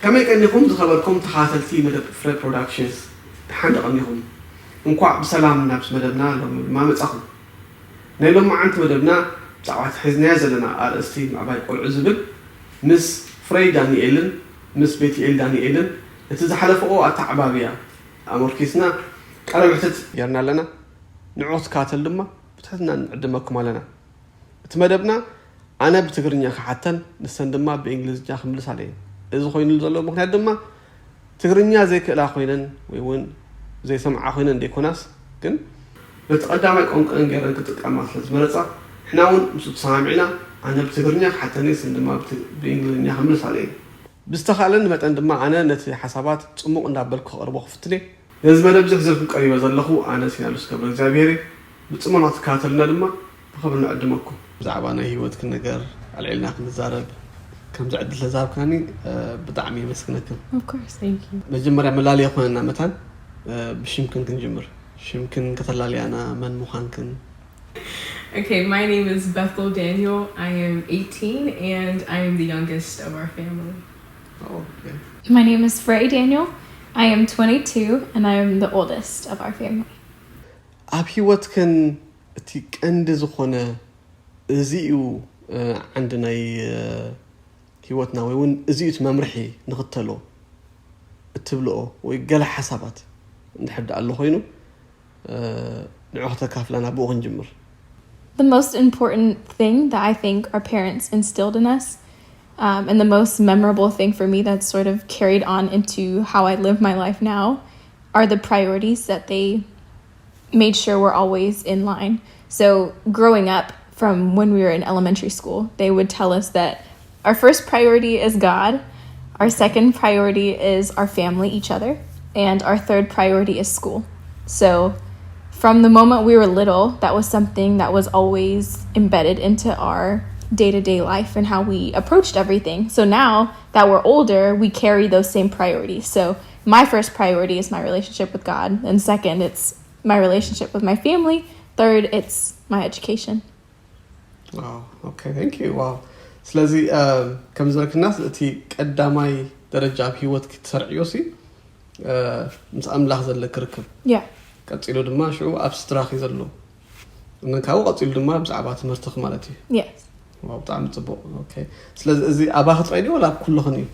كما يكنيكم تخبركم تخاتلتي مدب فري برودكشنز تحند قنيكم እንኳን በሰላም ናብስ መደብና ማመጻኹ ነሎም ማዓንት መደብና ጻዋት ሒዝና ዘለና አርእስቲ ማባይ ቆልዑ ዝብል ምስ ፍሬይ ዳንኤልን ምስ ቤትኤል ዳንኤልን እቲ ዝሓለፈኦ አታዕባብያ አሞርኪስና ቀረብሕት የርና ለና ንዑት ካተል ድማ ብትሕትና ንዕድመኩም ኣለና እቲ መደብና ኣነ ብትግርኛ ከሓተን ንሰን ድማ ብእንግሊዝኛ ክምልስ ኣለየ እዚ ኮይኑ ዘሎ ምክንያት ድማ ትግርኛ ዘይክእላ ኮይነን ወይ እውን زي سمع أخوينا ديكوناس كن نتقدم على قنق إنجيران كتقام مثل مرزا إحنا ون مسوت سامعنا أنا بتقرني حتى نيس عندما بإنجليزية حمل عليه بستخالن مت عندما أنا نتي حسابات تسمو عند بالك أربع فتلة لازم أنا بزخزف قريبا زلخو أنا سينالوس قبل زابيري بتسمو نتكاتلنا لما خبرنا قدمكم زعبانا هيوت كنا جار العلنا كنا زارب كم زعد لزارب كاني بدعمي مسكنكم. Of course, thank you. بجمرة ملالي أخونا مثلا بشيمكن كنجمر شيمكن كتلالي أنا من مخانكن. Okay, my name is Bethel Daniel. I am 18 and I am the youngest of our family. Oh, okay. My name is Frey Daniel. I am 22 and I am the oldest of our family. أبي واتكن تيك عند زخونة زيو عندنا هيوتنا وين زيوت ممرحي نقتله التبلو ويقال حسابات نحب الله خينو نعوحتك كافلنا بوغ نجمر. The most important thing that I think our parents instilled in us, and the most memorable thing for me that's sort of carried on into how I live my life now, are the priorities that they made sure were always in line. So growing up from when we were in elementary school, they would tell us that our first priority is God, our second priority is our family, each other, and our third priority is school. So from the moment we were little, that was something that was always embedded into our day-to-day life and how we approached everything. So now that we're older, we carry those same priorities. So my first priority is my relationship with God, and second, it's my relationship with my family. Third, it's my education. Wow, okay, thank you. Wow. ስለዚህ ከም ዝረክናስ እቲ ቀዳማይ ደረጃ ህይወት ክትሰርዕዮሲ ምስ ኣምላኽ ዘለክ ርክብ ቀፂሉ ድማ ሽዑ ኣብ ስትራኺ ዘሎ እንካው ቀፂሉ ድማ ብዛዕባ ትምህርትኽ ማለት እዩ Yes. ዋው በጣም ጽቡቅ ኦኬ ስለዚህ እዚ ኣባኽ ትረይዲ ወላ ኩልኽን እዩ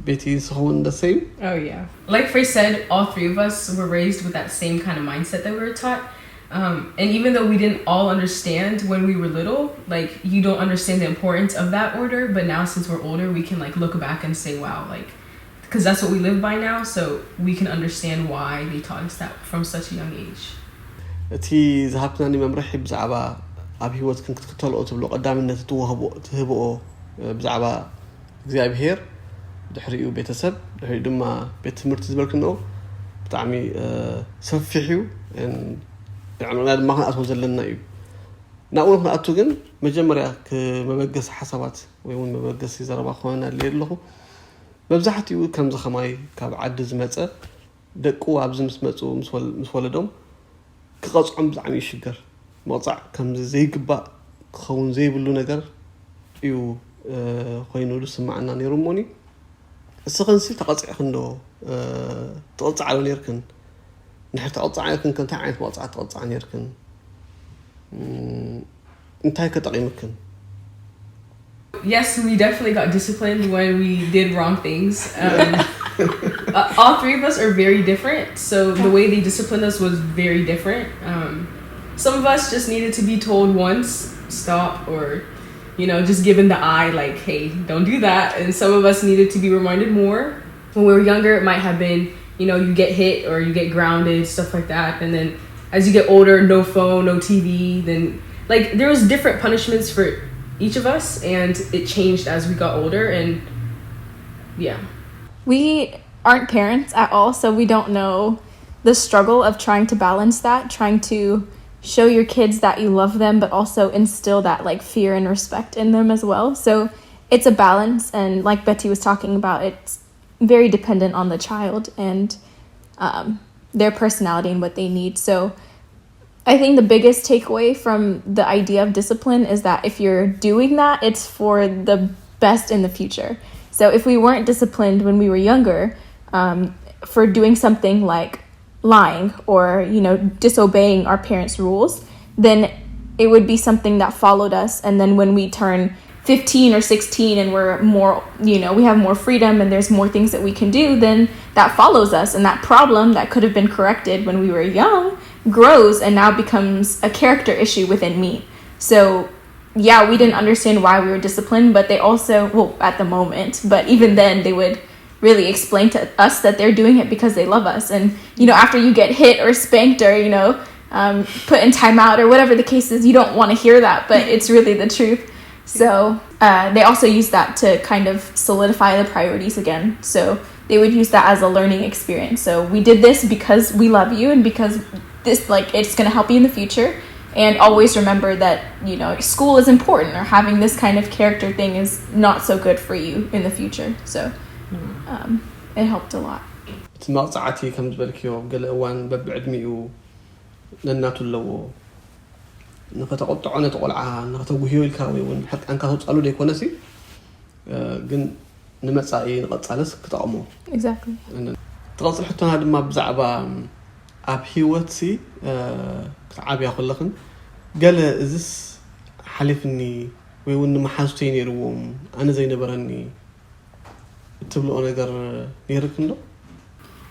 ቤቲ ስኹን the same. Oh yeah, like Frey said, all three of us were raised with that same kind of mindset that we were taught. And even though we didn't all understand when we were little, like you don't understand the importance of that order, but now since we're older, we can like look back and say, wow, like, because that's what we live by now, so we can understand why they taught us that from such a young age. እቲ ዝሃብትናኒ መምርሒ ብዛዕባ ኣብ ህይወት ክንክትከተልኦ ትብሎ ቀዳምነት ትህብኦ ብዛዕባ እግዚኣብሔር ድሕሪኡ ቤተሰብ ድሕሪኡ ድማ ቤት ትምህርቲ ዝበልክኖ ብጣዕሚ ሰፊሕ እዩ يعني ما كان أتوزع لنا يو نقول ما أتوجن مجمرة كمبجس حسابات ويقول مبجس يزرب أخوانا اللي له ببزحت يقول كم زخماي كعد زمتة دقوا عبز مسمته مسولدهم كقص عم زعني شجر مقطع كم زي قبا خون زي بلو نجر يو خوينو لسه معنا نيرموني السخن سي تقطع خنو تقطع على نيركن نحن تقطع يركن كنت عايز تقطع يركن انت هيك تقييمك. Yes, we definitely got disciplined when we did wrong things. All three of us are very different, so the way they disciplined us was very different. Some of us just needed to be told once, stop, or you know, just given the eye like, hey, don't do that. And some of us needed to be reminded more. When we were younger, it might have been, you know, you get hit or you get grounded, stuff like that. And then as you get older, no phone, no TV, then like there was different punishments for each of us, and it changed as we got older. And yeah, we aren't parents at all, so we don't know the struggle of trying to balance that, trying to show your kids that you love them, but also instill that like fear and respect in them as well. So it's a balance, and like Betty was talking about, it's very dependent on the child and their personality and what they need. So I think the biggest takeaway from the idea of discipline is that if you're doing that, it's for the best in the future. So if we weren't disciplined when we were younger for doing something like lying or, disobeying our parents' rules, then it would be something that followed us. And then when we turn 15 or 16 and we're more, we have more freedom and there's more things that we can do, then that follows us. And that problem that could have been corrected when we were young grows and now becomes a character issue within me. So yeah, we didn't understand why we were disciplined, but they also, at the moment, but even then they would really explain to us that they're doing it because they love us. And, after you get hit or spanked or, put in timeout or whatever the case is, you don't want to hear that, but it's really the truth. So they also use that to kind of solidify the priorities again. So they would use that as a learning experience. So we did this because we love you and because this, it's going to help you in the future. And always remember that, school is important, or having this kind of character thing is not so good for you in the future. So it helped a lot. مقطعتي كم بالكيو قال وان ببعدميو لناتو لو نفتقطع أنا تقولعها نفتوهيو الكاوي ونحط أنك هتصلو ديك ونسي جن نمسائي نقطعلس كتعمو. Exactly. تغطي حتى هذا ما بزعبا أب هيوتسي عابي أقول لكم قال إزس حلفني ويون ما حاجتيني روم أنا زي نبرني تبلو أنا قر نيركندو.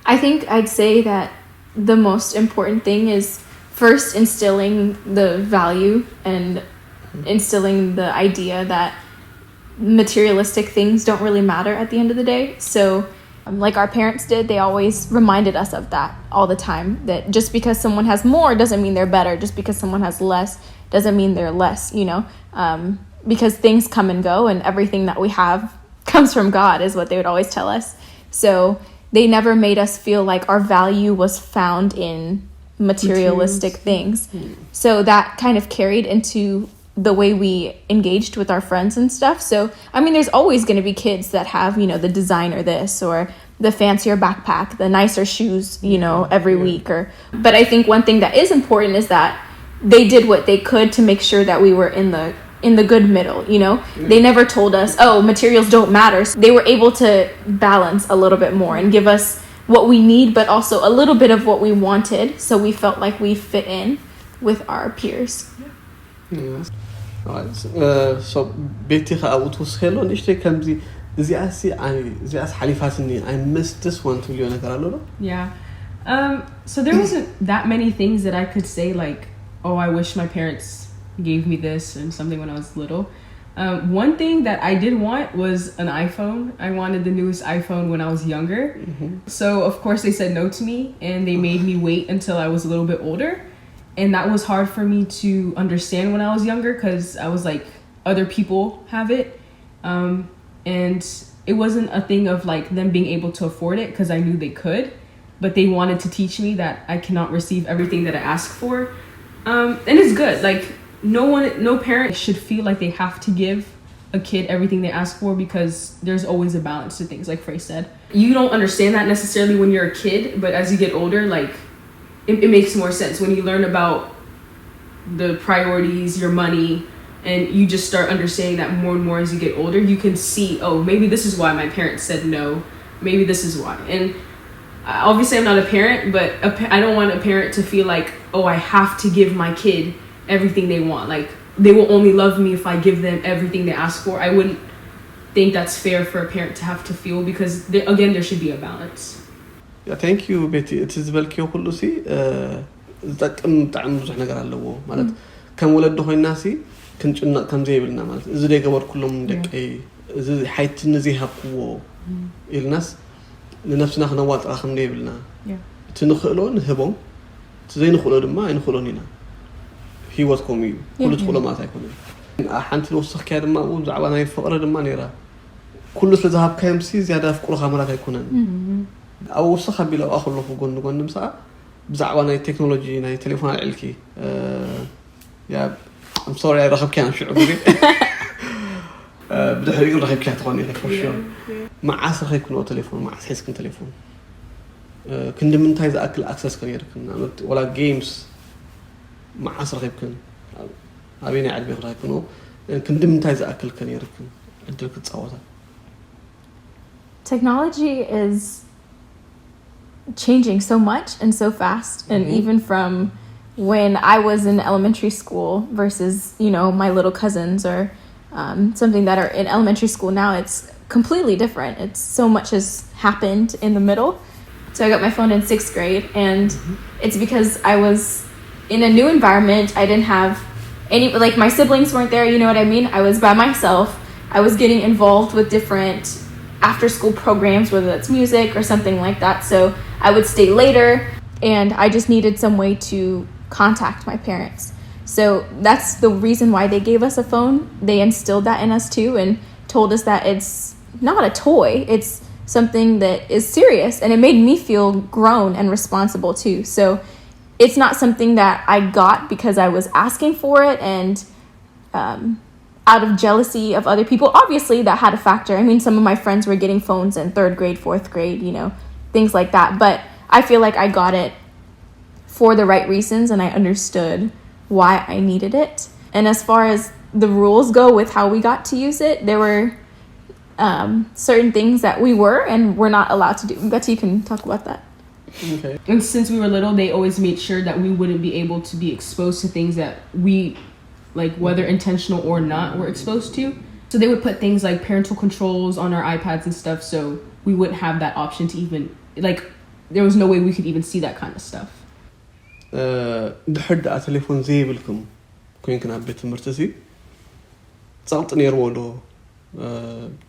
I think I'd say that the most important thing is first instilling the value and instilling the idea that materialistic things don't really matter at the end of the day. So like our parents did, they always reminded us of that all the time, that just because someone has more doesn't mean they're better. Just because someone has less doesn't mean they're less, because things come and go and everything that we have comes from God is what they would always tell us. So they never made us feel like our value was found in materialistic things. So that kind of carried into the way we engaged with our friends and stuff. So, there's always going to be kids that have, the designer this or the fancier backpack, the nicer shoes, every week. But I think one thing that is important is that they did what they could to make sure that we were in the good middle, They never told us, oh, materials don't matter. So they were able to balance a little bit more and give us what we need, but also a little bit of what we wanted. So we felt like we fit in with our peers. Yes. Alright. So بيتي خاوتوس خلو نشتي كم زي أس حليفاتني I missed this one to you نكرالو. Yeah. So there wasn't that many things that I could say like, oh, I wish my parents gave me this and something when I was little. One thing that I did want was an iPhone. I wanted the newest iPhone when I was younger. So of course they said no to me and they made me wait until I was a little bit older. And that was hard for me to understand when I was younger because I was like, other people have it. And it wasn't a thing of like them being able to afford it because I knew they could. But they wanted to teach me that I cannot receive everything that I ask for. And it's good. Like, no parent should feel like they have to give a kid everything they ask for because there's always a balance to things, like Frey said. You don't understand that necessarily when you're a kid, but as you get older, like, it makes more sense when you learn about the priorities, your money, and you just start understanding that more and more as you get older. You can see, oh, maybe this is why my parents said no. Maybe this is why. And obviously I'm not a parent, but I don't want a parent to feel like, oh, I have to give my kid everything they want. Like, they will only love me if I give them everything they ask for. I wouldn't think that's fair for a parent to have to feel because, again, there should be a balance. Yeah, thank you, Betty. It is بالكيو كله سي تعم بزح نجار اللو مالت كم ولد دخل ناسي كنت كم زي بالنا مالت إذا ده جبر كلهم دك أي إذا حيت نزيه قوة الناس لنفسنا خنا وات آخر ده بالنا تنخلون هبون تزين خلون ما ينخلون هنا هي وات كومي كل تخلون ما تكون حنت الوسخ كده ما وزعبنا يفقر دم نيرا كل سلذهب كم سي زيادة في كل خمرات يكونن أو وسخ بلا آخر له فوقون نمسا بزعبنا التكنولوجيا ناي تليفون علكي يا I'm sorry رخب كان شعوري بدي أحرق رخب كان تغني لك فشور مع عصر يكون تليفون مع حس كن تليفون كن من تايز أكل أكسس كنير كن ولا جيمز مع عصر رخب كن أبيني عاد بيخرج كنو كن من تايز أكل كنير كن أنت لك تصوته technology is changing so much and so fast. And even from when I was in elementary school versus, you know, my little cousins or something that are in elementary school now, it's completely different. It's so much has happened in the middle. So I got my phone in 6th grade, and it's because I was in a new environment. I didn't have any, like, my siblings weren't there, you know what I mean? I was by myself. I was getting involved with different after school programs, whether that's music or something like that. So I would stay later, and I just needed some way to contact my parents. So that's the reason why they gave us a phone. They instilled that in us too, and told us that it's not a toy, it's something that is serious, and it made me feel grown and responsible too. So it's not something that I got because I was asking for it and out of jealousy of other people. Obviously that had a factor. I mean, some of my friends were getting phones in 3rd grade, 4th grade, you know, things like that. But I feel like I got it for the right reasons, and I understood why I needed it. And as far as the rules go with how we got to use it, there were certain things that we were and were not allowed to do. Betty, you can talk about that. Okay. And since we were little, they always made sure that we wouldn't be able to be exposed to things that we, like, whether intentional or not, were exposed to. So they would put things like parental controls on our iPads and stuff, so we wouldn't have that option to even, like, there was no way we could even see that kind of stuff. ድሕር ደኣ ቴሌፎን ዘይብልኩም ኮይንክን ኣብ ቤት ትምህርቲ እዚ ፃልጥ ነይርዎ ዶ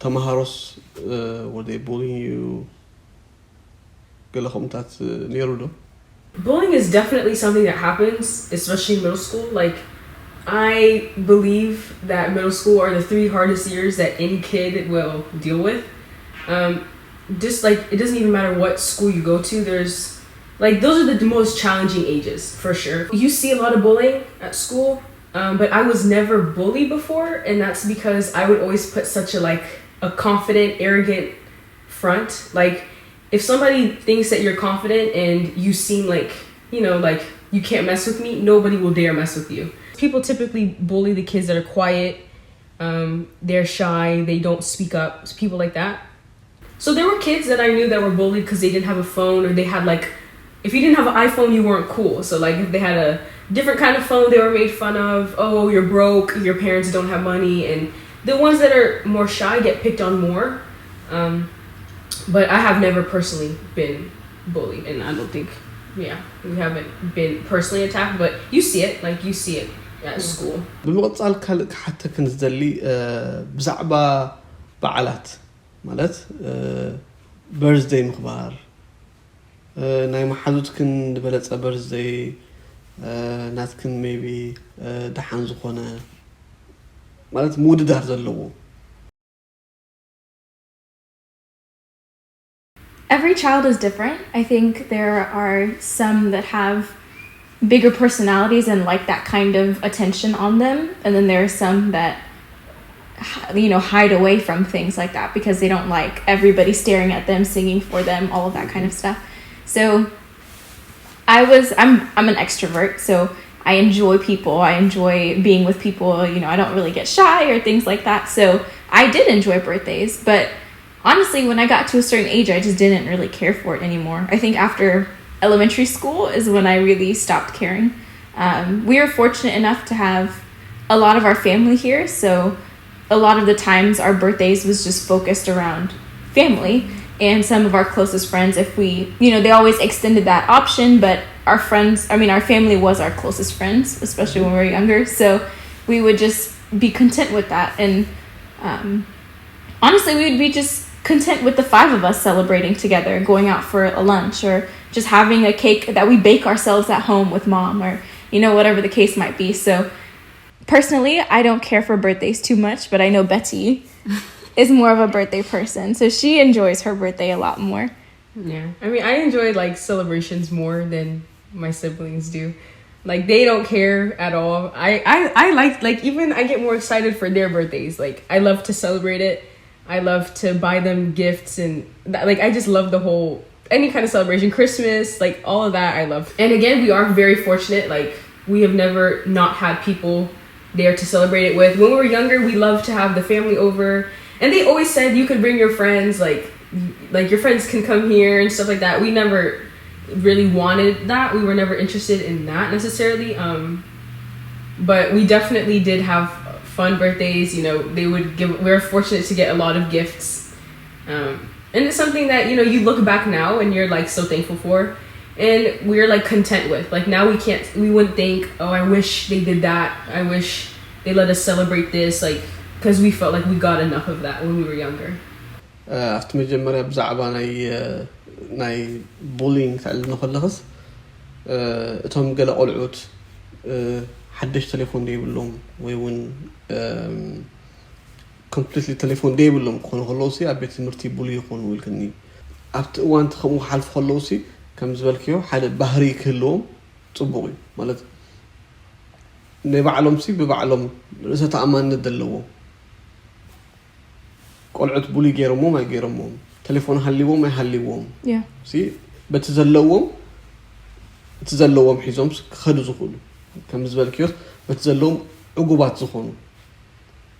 ተማሃሮስ were they bullying you ገለኹምታት ነይሩ ዶ? Bullying is definitely something that happens, especially in middle school. Like, I believe that middle school are the 3 hardest years that any kid will deal with. Just like, it doesn't even matter what school you go to, there's, like, those are the most challenging ages, for sure. You see a lot of bullying at school, but I was never bullied before, and that's because I would always put such a confident, arrogant front. Like, if somebody thinks that you're confident and you seem like, you know, like, you can't mess with me, nobody will dare mess with you. People typically bully the kids that are quiet, they're shy, they don't speak up, people like that. So there were kids that I knew that were bullied because they didn't have a phone, or they had, like, if you didn't have an iPhone, you weren't cool. So, like, if they had a different kind of phone, they were made fun of. Oh, you're broke, your parents don't have money. And the ones that are more shy get picked on more. But I have never personally been bullied, and I don't think, we haven't been personally attacked, but you see it, like, you see it at school. ብምቕፃል ካልእ ክሓተ ክንዝደሊ ብዛዕባ በዓላት ማለት በርዝደይ ምኽባር ናይ መሓዙትክን ዝበለፀ በርዝደይ ናትክን ሜቢ ደሓን ዝኾነ ማለት ምውድዳር ዘለዎ Every child is different. I think there are some that have bigger personalities and like that kind of attention on them, and then there are some that, you know, hide away from things like that because they don't like everybody staring at them, singing for them, all of that kind of stuff. So I'm an extrovert, so I enjoy people. I enjoy being with people. You know, I don't really get shy or things like that. So I did enjoy birthdays, but honestly, when I got to a certain age, I just didn't really care for it anymore. I think after elementary school is when I really stopped caring. We were fortunate enough to have a lot of our family here, so a lot of the times our birthdays was just focused around family. And some of our closest friends, if we, you know, they always extended that option, but our friends, I mean, our family was our closest friends, especially when we were younger. So we would just be content with that. And honestly, we would be just content with the 5 of us celebrating together, going out for a lunch, or just having a cake that we bake ourselves at home with mom, or, you know, whatever the case might be. So personally, I don't care for birthdays too much, but I know Betty is more of a birthday person, so she enjoys her birthday a lot more. Yeah, I mean, I enjoy, like, celebrations more than my siblings do. Like, they don't care at all. I like, even I get more excited for their birthdays. Like, I love to celebrate it. I love to buy them gifts, and like, I just love the whole, any kind of celebration, Christmas, like, all of that I love. And again, we are very fortunate. Like, we have never not had people there to celebrate it with. When we were younger, we loved to have the family over, and they always said you could bring your friends. Like, like your friends can come here and stuff like that. We never really wanted that. We were never interested in that necessarily. But we definitely did have fun birthdays. You know, they would give. We were fortunate to get a lot of gifts, and it's something that you know you look back now and you're like so thankful for, and we're like content with. Like now we wouldn't think, oh, I wish they did that. I wish they let us celebrate this, like because we felt like we got enough of that when we were younger. after مجمرة بزعبة ناي bullying تعلمنا خلص تهم قال قلعوت حدش تليفون دي بلهم وين completely تليفون دي بلهم خون خلصي أبيت مرتي bully خون ويلكني after وانت خمو حلف خلصي كم زبالكيو حال بحري كلهم صبوري مالت نبعلهم سي ببعلهم رأسة أمان ندلوه قلعت بولي جيرمو ما جيرمو تليفون هليوم ما هليوم سي بتزلوهم حيزهم خدوا زخون كم زبالكيوس بتزلوهم عقوبات زخون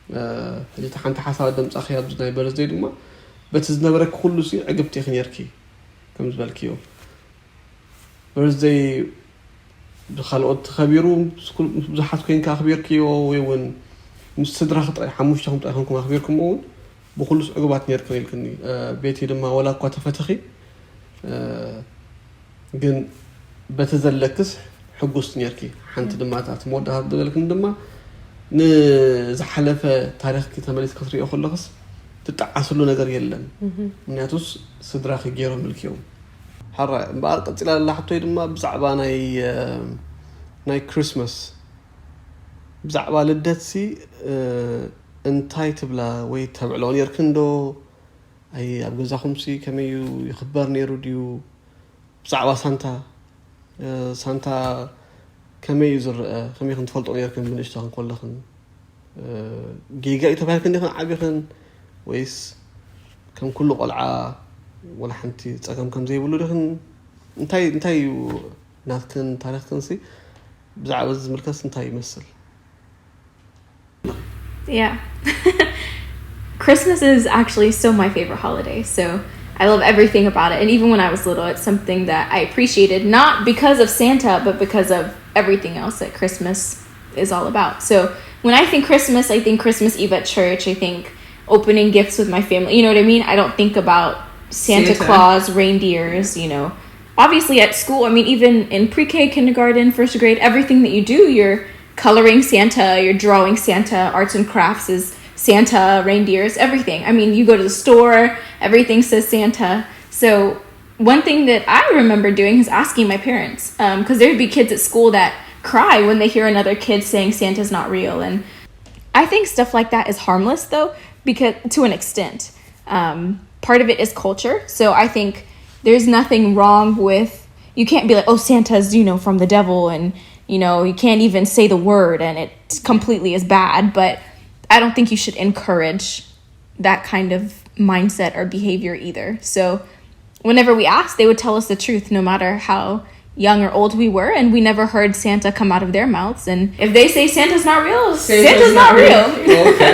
اللي تحنت حساب دم أخيار بزناي برزدي دوما بتزنبرك كله سي عقبتي خنيركي كم زبالكيو برزدي بخلقت خبيرو كل بزحات كين كخبيركيو وين مستدرخ طري حموشتهم طريقكم أخبيركم مون بخلص عقوبات نيركم يلكني بيتي لما ولا قوة فتخي جن بتزلكس حقوس نيركي حنت لما تعتمد هذا لكن لما نزحلف تاريخ كتمليس كثري أخل لغس تتعسلو نجار يلن نياتوس صدراخ جيرهم الكيوم حرة بعد قتلا الله حتى لما بزعبا ناي كريسماس بزعبا لدتسي انتاي تبلا وي تبعلون يركندو اي ابغزا خمسي كميو يخبر نيرو ديو بزعبا سانتا كميو زر كميو كنت فلطون يركن من اشتغل نقول لكن جيجا يتبعل كندي كن عابيخن ويس كم كله قلعة ولا حنتي تساكم كم زي بقولوا لكن انتاي ناثكن تاريخ كنسي بزعبا زمركز انتاي يمثل Yeah. Christmas is actually still my favorite holiday, so I love everything about it. And even when I was little, it's something that I appreciated, not because of Santa, but because of everything else that Christmas is all about. So when I think Christmas, I think Christmas Eve at church. I think opening gifts with my family. You know what I mean? I don't think about Santa Claus, reindeers, you know. Obviously at school, I mean, even in pre-K, kindergarten, first grade, everything that you do, you're coloring Santa, you're drawing Santa, arts and crafts is Santa, reindeers, everything. I mean, you go to the store, everything says Santa. So one thing that I remember doing is asking my parents, because there'd be kids at school that cry when they hear another kid saying Santa's not real. And I think stuff like that is harmless, though, because to an extent. Part of it is culture. So I think there's nothing wrong with, you can't be like, oh, Santa's, you know, from the devil, and you know, you can't even say the word and it completely is bad, but I don't think you should encourage that kind of mindset or behavior either. So whenever we asked, they would tell us the truth, no matter how young or old we were, and we never heard Santa come out of their mouths. And if they say Santa's not real, Santa's not real. Okay,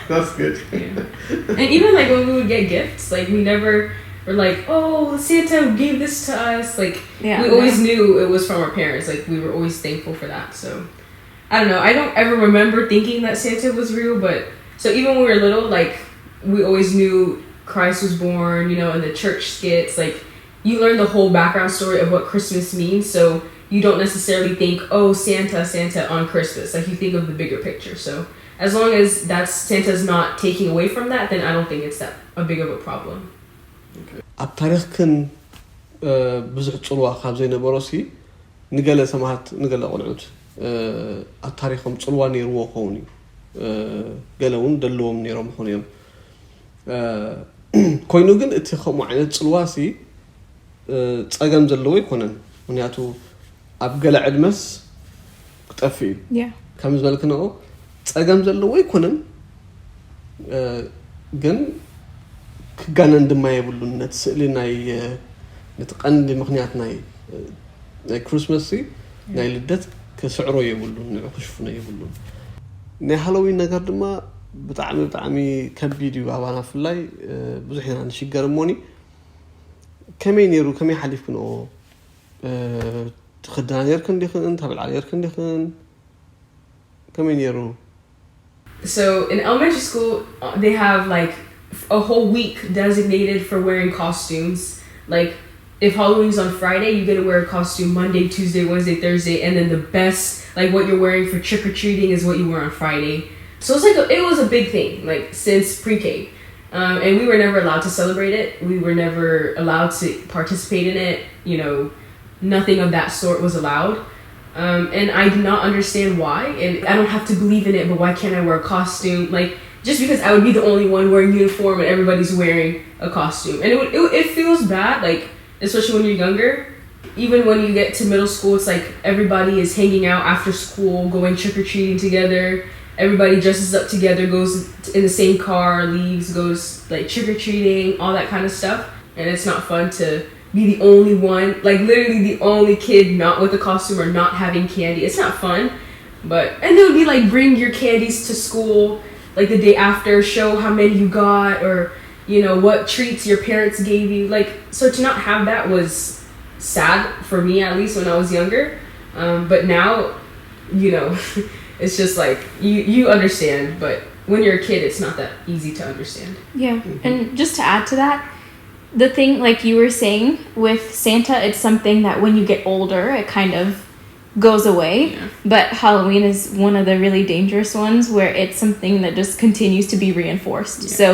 that's good. Yeah. And even like when we would get gifts, like we never were like, oh, Santa gave this to us. Like we always knew it was from our parents. Like we were always thankful for that. So I don't know. I don't ever remember thinking that Santa was real, but so even when we were little, like we always knew Christ was born, you know, and the church skits, like you learn the whole background story of what Christmas means. So you don't necessarily think, oh, Santa on Christmas. Like you think of the bigger picture. So as long as Santa's not taking away from that, then I don't think it's that a big of a problem. ኣብ ታሪኽን ብዙሕ ጽልዋ ካብ ዘይነበሮሲ ንገለ ሰማሃት ንገለ ቆልዑት ኣብ ታሪኽም ጽልዋ ነይርዎ ኾውን እዩ ገለ እውን ደልዎም ነይሮም ኾን እዮም ኮይኑ ግን እቲ ከምኡ ዓይነት ጽልዋሲ ጸገም ዘለዎ ይኮነን ምክንያቱ ኣብ ገለ ዕድመስ ክጠፊ እዩ ከም ዝበልክነኦ ጸገም ዘለዎ ይኮነን ግን كجانا عندما يقولون نتسألي ناي نتقند مخنيات ناي كريسماسي ناي لدت كسعره يقولون نعكشفنا يقولون ناي هالوين نقدر ما ብጣዕሚ ከቢድ እዩ ኣባና ፍላይ ብዙሕ ኢና ንሽገር እሞኒ ከመይ ነይሩ ከመይ ሓሊፍክንኦ ትኽዳና ነርክን ዲኽን ተብልዓ ነርክን ዲኽን ከመይ ነይሩ? So in elementary school they have like a whole week designated for wearing costumes. Like if Halloween's on Friday, you get to wear a costume Monday, Tuesday, Wednesday, Thursday, and then the best, like what you're wearing for trick-or-treating is what you wear on Friday. So it's like it was a big thing, like since pre-K. And we were never allowed to celebrate it. We were never allowed to participate in it. You know, nothing of that sort was allowed. And I did not understand why. And I don't have to believe in it, but why can't I wear a costume? Like, just because I would be the only one wearing uniform and everybody's wearing a costume. And it feels bad, like, especially when you're younger. Even when you get to middle school, it's like everybody is hanging out after school, going trick-or-treating together. Everybody dresses up together, goes in the same car, leaves, goes like trick-or-treating, all that kind of stuff. And it's not fun to be the only one, like literally the only kid not with a costume or not having candy. It's not fun. And they would be like, bring your candies to school like the day after, show how many you got, or you know what treats your parents gave you. Like, so to not have that was sad for me, at least when I was younger. But now, you know, it's just like you understand, but when you're a kid it's not that easy to understand. Yeah. And just to add to that, the thing, like you were saying with Santa, it's something that when you get older it kind of goes away. Yeah. But Halloween is one of the really dangerous ones where it's something that just continues to be reinforced. Yeah. So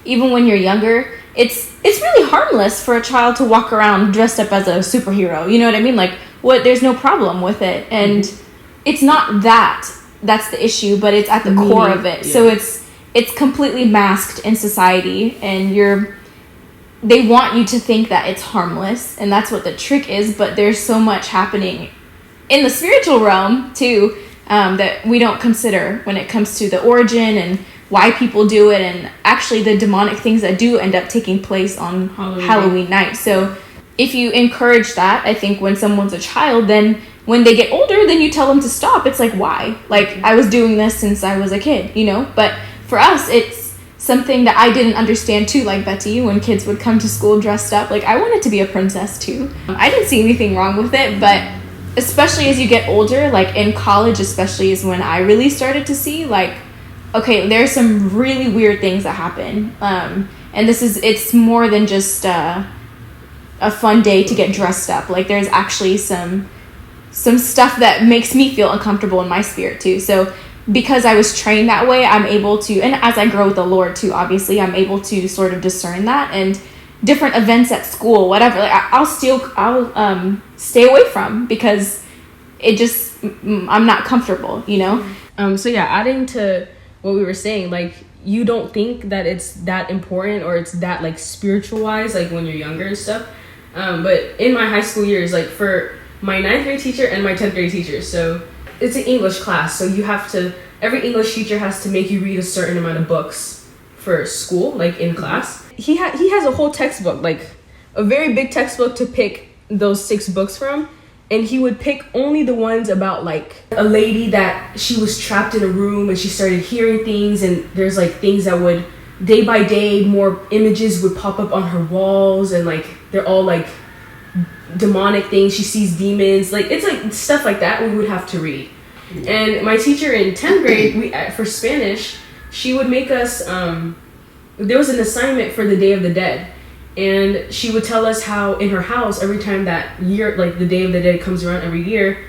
even when you're younger, it's really harmless for a child to walk around dressed up as a superhero. You know what I mean? Like, what? There's no problem with it, and it's not that's the issue, but it's at the core of it. Yeah. So it's completely masked in society, and they want you to think that it's harmless, and that's what the trick is. But there's so much happening in the spiritual realm too that we don't consider when it comes to the origin and why people do it, and actually the demonic things that do end up taking place on Halloween night. So if you encourage that, I think when someone's a child, then when they get older, then you tell them to stop. It's like, why? Like, I was doing this since I was a kid, you know? But for us, it's something that I didn't understand too, like Betty, when kids would come to school dressed up. Like, I wanted to be a princess too. I didn't see anything wrong with it, but especially as you get older, like in college especially, is when I really started to see, like, okay, there's some really weird things that happen. And it's more than just a fun day to get dressed up. Like, there's actually some stuff that makes me feel uncomfortable in my spirit too. So because I was trained that way, I'm able to, and as I grow with the Lord too, obviously, I'm able to sort of discern that. And different events at school, whatever, like I'll stay away from, because it just, I'm not comfortable, you know? So yeah, adding to what we were saying, like, you don't think that it's that important or it's that like spiritual wise, like when you're younger and stuff. But in my high school years, like for my 9th grade teacher and my 10th grade teacher, so it's an English class, so you have to, every English teacher has to make you read a certain amount of books for school, like in class. He has a whole textbook, like a very big textbook to pick those 6 books from, and he would pick only the ones about like a lady that she was trapped in a room and she started hearing things, and there's like things that would day by day more images would pop up on her walls, and like they're all like demonic things. She sees demons, like it's like stuff like that we would have to read. And my teacher in 10th grade, for Spanish, she would make us there was an assignment for the Day of the Dead, and she would tell us how in her house, every time that year, like the Day of the Dead comes around every year,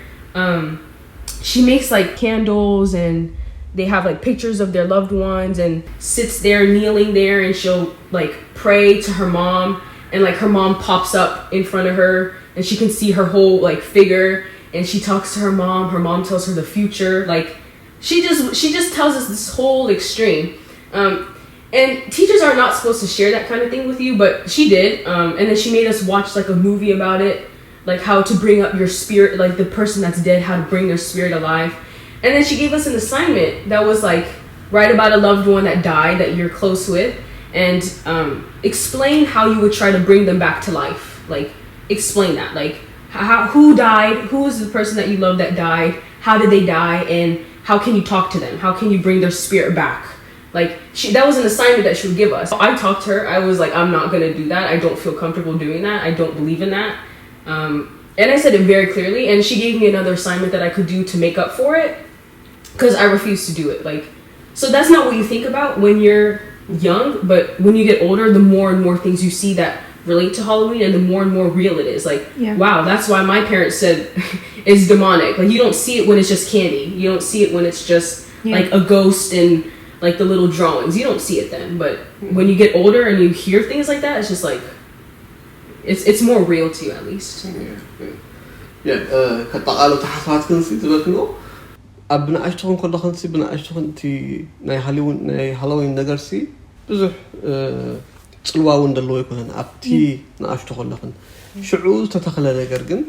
she makes like candles, and they have like pictures of their loved ones, and sits there kneeling there, and she'll like pray to her mom, and like her mom pops up in front of her and she can see her whole like figure, and she talks to her mom tells her the future, like she just tells us this whole extreme. And teachers are not supposed to share that kind of thing with you, but she did. And then she made us watch like a movie about it, like how to bring up your spirit, like the person that's dead, how to bring their spirit alive. And then she gave us an assignment that was like, write about a loved one that died that you're close with, and explain how you would try to bring them back to life. Like, explain that, like who died, who was the person that you love that died, how did they die, and how can you talk to them, how can you bring their spirit back. Like that was an assignment that she would give us. I talked to her. I was like, I'm not gonna do that. I don't feel comfortable doing that. I don't believe in that. And I said it very clearly. And she gave me another assignment that I could do to make up for it, because I refused to do it. Like, so that's not what you think about when you're young. But when you get older, the more and more things you see that relate to Halloween, and the more and more real it is. Like, wow, that's why my parents said it's demonic. Like, you don't see it when it's just candy. You don't see it when it's just like a ghost and like the little drawings. You don't see it then. But when you get older and you hear things like that, it's just like it's more real to you, at least. كتقالو تحسات كنسي تبكنو أبنا أشتغل كل خنسي بنا أشتغل تي ناي هالوين نجارسي بزح تلواون دلوا يكون أبتي نأشتغل لخن شعور تتخلى نجارجن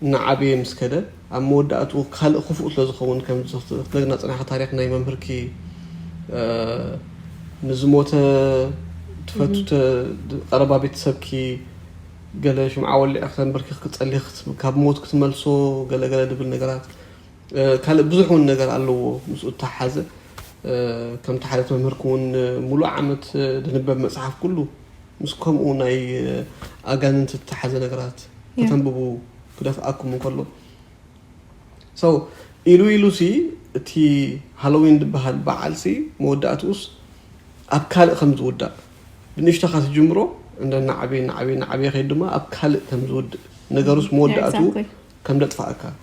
نعبي مسكده عمود أتو خل خفوت لزخون كم زخت لقنا أنا تاريخ ناي ممركي نزموت تفتت قربا بيتسبكي قال شو معول لي أخذ بركي كتصليخت كاب موت كتملسو قال دبل نجارات كان بزحون نجار على مسؤول تحازة كم تحالة ممركون ملو عمت دنبب مصحف كله مسكم وناي أجانت التحازة نجارات تنببو كده فأكم من كله so إلو سي تي هالوين دبها بعالسي موداتوس أبكال خمس ودا بنشتغل جمرو عندنا نعبي خيدما أبكال خمس ود نجاروس موداتو كم دتفاعك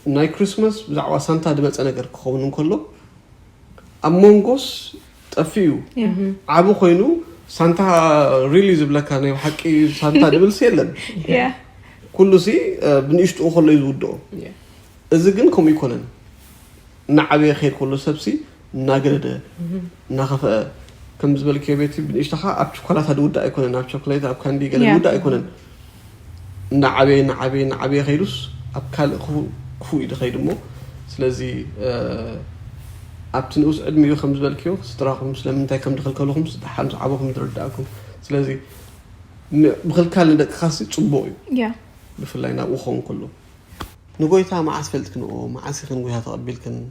ناي كريسماس بزعوا سانتا دمت أنا قر خونن كله أمونغوس تفيو عبو خينو سانتا ريليز بلا كان يحكي سانتا دبل سيلن كله سي بنيشتو خلو يزودو إذا جن كم يكونن نعبي خير كله سبسي ناقرده نخاف كم زبالك يا بيتي بنيشتخا أب شوكولاتة دودا يكونن أب شوكولاتة أب كاندي قال دودا يكونن نعبي خيروس أبكال خو يدخل مو سلزي أبتنوس أدمي خمس بالكيو ستراهم سلام أنت كم دخل كلهم ستحمس عبوهم ترداكم سلزي بخل كان لدك خاصي تصبوي بفلاينا وخون كله نقول تام عسفلت كنو مع عسخن ويا تقبل كن